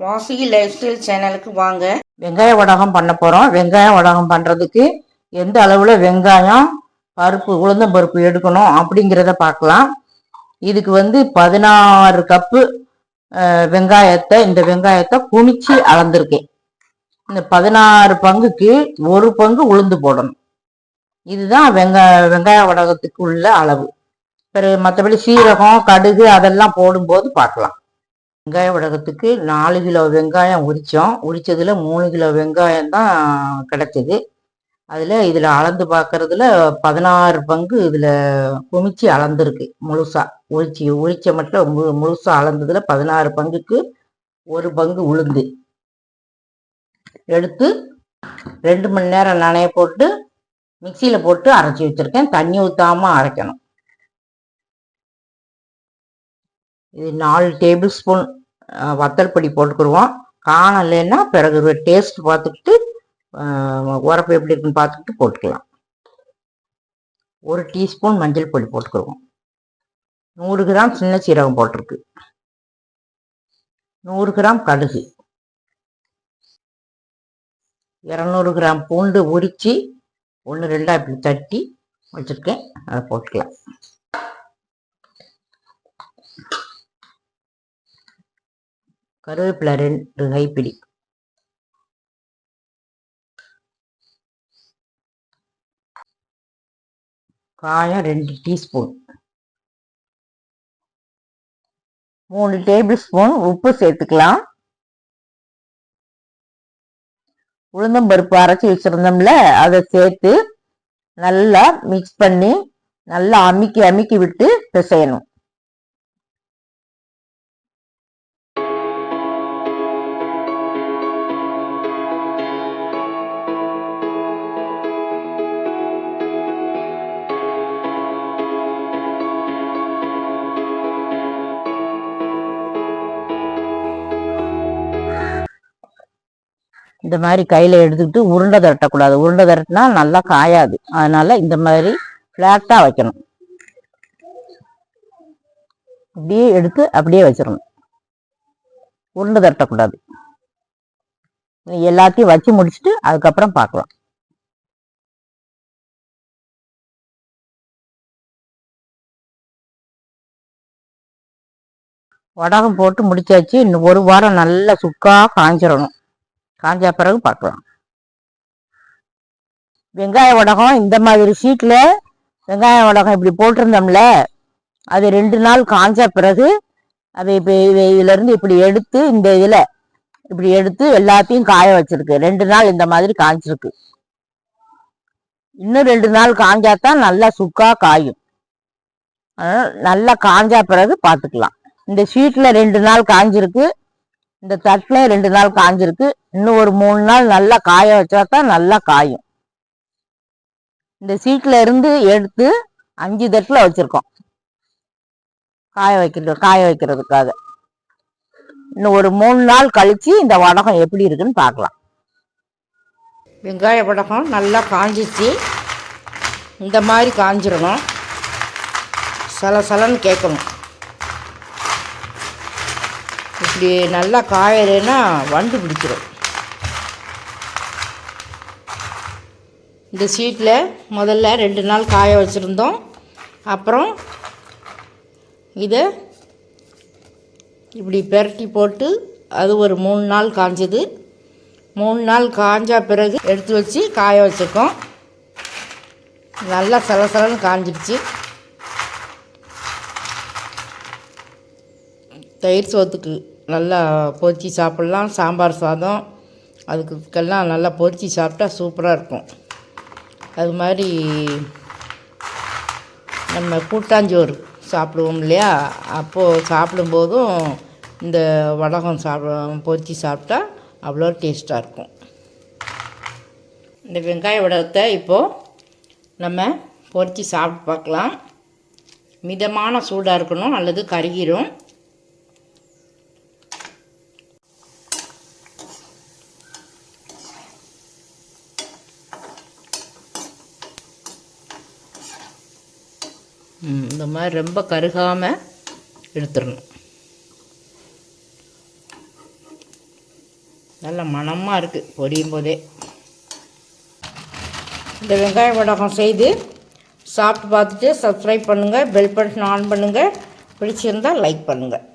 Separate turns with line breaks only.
Vasuki life style சேனலுக்கு வாங்க.
வெங்காய வடகம் பண்ண போகிறோம். வெங்காய வடகம் பண்ணுறதுக்கு எந்த அளவில் வெங்காயம், பருப்பு, உளுந்தம் பருப்பு எடுக்கணும் அப்படிங்கிறத பார்க்கலாம். இதுக்கு 16 கப்பு இந்த வெங்காயத்தை குமிச்சு அளந்திருக்கேன். இந்த 16 பங்குக்கு ஒரு பங்கு உளுந்து போடணும். இதுதான் வெங்காய வடகத்துக்கு உள்ள அளவு. பிறகு மற்றபடி சீரகம், கடுகு அதெல்லாம் போடும்போது பார்க்கலாம். வெங்காய வடகத்துக்கு 4 கிலோ வெங்காயம் உரிச்சதுல 3 கிலோ வெங்காயம் தான் கிடைச்சது. இதில் அளந்து பார்க்கறதுல 16 பங்கு இதில் குமிச்சு அளந்துருக்கு. முழுசா உரிச்ச மட்டும் முழுசா அளந்ததுல 16 பங்குக்கு ஒரு பங்கு உளுந்து எடுத்து 2 மணி நேரம் நனைய போட்டு மிக்சியில் போட்டு அரைச்சி வச்சிருக்கேன். தண்ணி ஊற்றாம அரைக்கணும். இது 4 டேபிள் ஸ்பூன் வத்தல் பொடி போட்டுக்கிடுவோம். காணலைன்னா பிறகு டேஸ்ட் பார்த்துக்கிட்டு உரப்பு எப்படி இருக்குன்னு பார்த்துக்கிட்டு போட்டுக்கலாம். 1 டீஸ்பூன் மஞ்சள் பொடி போட்டுக்கிடுவோம். 100 கிராம் சின்ன சீரகம் போட்டிருக்கு. 100 கிராம் கடுகு, 200 கிராம் பூண்டு உரித்து 1-2 இப்படி தட்டி வச்சுருக்கேன். அதை போட்டுக்கலாம். கருவேப்பிலை 2 கைப்பிடி, காயம் 2 டீஸ்பூன், 3 டேபிள் ஸ்பூன் உப்பு சேர்த்துக்கலாம். உளுந்தம்பருப்பு அரைச்சி வச்சிருந்தோம்ல, அதை சேர்த்து நல்லா மிக்ஸ் பண்ணி நல்லா அமுக்கி விட்டு பிசையணும். இந்த மாதிரி கையில் எடுத்துக்கிட்டு உருண்டை திரட்டக்கூடாது. உருண்டை திரட்டினா நல்லா காயாது. அதனால இந்த மாதிரி ஃப்ளாட்டாக வைக்கணும். அப்படியே எடுத்து அப்படியே வச்சிடணும். உருண்டை திரட்டக்கூடாது. எல்லாத்தையும் வச்சு முடிச்சுட்டு அதுக்கப்புறம் பார்க்கலாம். வடகம் போட்டு முடிச்சாச்சு. இன்னும் 1 வாரம் நல்லா சுக்கா காஞ்சிடணும். காஞ்ச பிறகு பார்க்கலாம். வெங்காய வடகம் இந்த மாதிரி ஷீட்டில் வெங்காய வடகம் இப்படி போட்டிருந்தோம்ல, அது 2 நாள் காஞ்ச பிறகு அதை இப்போ இதிலேருந்து இப்படி எடுத்து இந்த இதில் இப்படி எடுத்து எல்லாத்தையும் காய வச்சிருக்கு. 2 நாள் இந்த மாதிரி காய்ச்சிருக்கு. இன்னும் 2 நாள் காஞ்சாதான் நல்லா சுக்கா காயும். நல்லா காஞ்சா பிறகு பார்த்துக்கலாம். இந்த ஷீட்டில் 2 நாள் காஞ்சிருக்கு. இந்த தட்டில் 2 நாள் காஞ்சிருக்கு. இன்னும் ஒரு 3 நாள் நல்லா காய வச்சா தான் நல்லா காயும். இந்த சீட்டில் இருந்து எடுத்து 5 தட்டில் வச்சிருக்கோம் காய வைக்கிறதுக்காக. இன்னும் ஒரு 3 நாள் கழிச்சு இந்த வடகம் எப்படி இருக்குன்னு பார்க்கலாம்.
வெங்காய வடகம் நல்லா காஞ்சிச்சு. இந்த மாதிரி காஞ்சிடணும். சலன்னு கேட்கணும். இப்படி நல்லா காயலைன்னா வண்டு பிடிச்சிடும். இந்த சீட்டில் முதல்ல 2 நாள் காய வச்சுருந்தோம். அப்புறம் இதை இப்படி பெரட்டி போட்டு அது ஒரு 3 நாள் காஞ்சது. 3 நாள் காஞ்சா பிறகு எடுத்து வச்சு காய வச்சுருக்கோம். நல்லா சலன்னு காஞ்சிடுச்சு. தயிர் சோத்துக்கு நல்லா பொரிச்சி சாப்பிட்லாம். சாம்பார் சாதம் அதுக்கெல்லாம் நல்லா பொரிச்சி சாப்பிட்டா சூப்பராக இருக்கும். அது மாதிரி நம்ம கூட்டாஞ்சோறு சாப்பிடுவோம் இல்லையா, அப்போது சாப்பிடும்போதும் இந்த வடகம் பொரிச்சி சாப்பிட்டா அவ்வளோ டேஸ்ட்டாக இருக்கும். இந்த வெங்காய வடகத்தை இப்போது நம்ம பொரிச்சி சாப்பிட்டு பார்க்கலாம். மிதமான சூடாக இருக்கணும், அல்லது கருகிரும். இந்த மாதிரி ரொம்ப கருகாமல் எடுத்துடணும். நல்ல மணமாக இருக்குது பொரியும் போதே. இந்த வெங்காய வடகம் செய்து சாப்பிட்டு பார்த்துட்டு சப்ஸ்கிரைப் பண்ணுங்கள், பெல் பட்டன் ஆன் பண்ணுங்கள், பிடிச்சிருந்தால் லைக் பண்ணுங்கள்.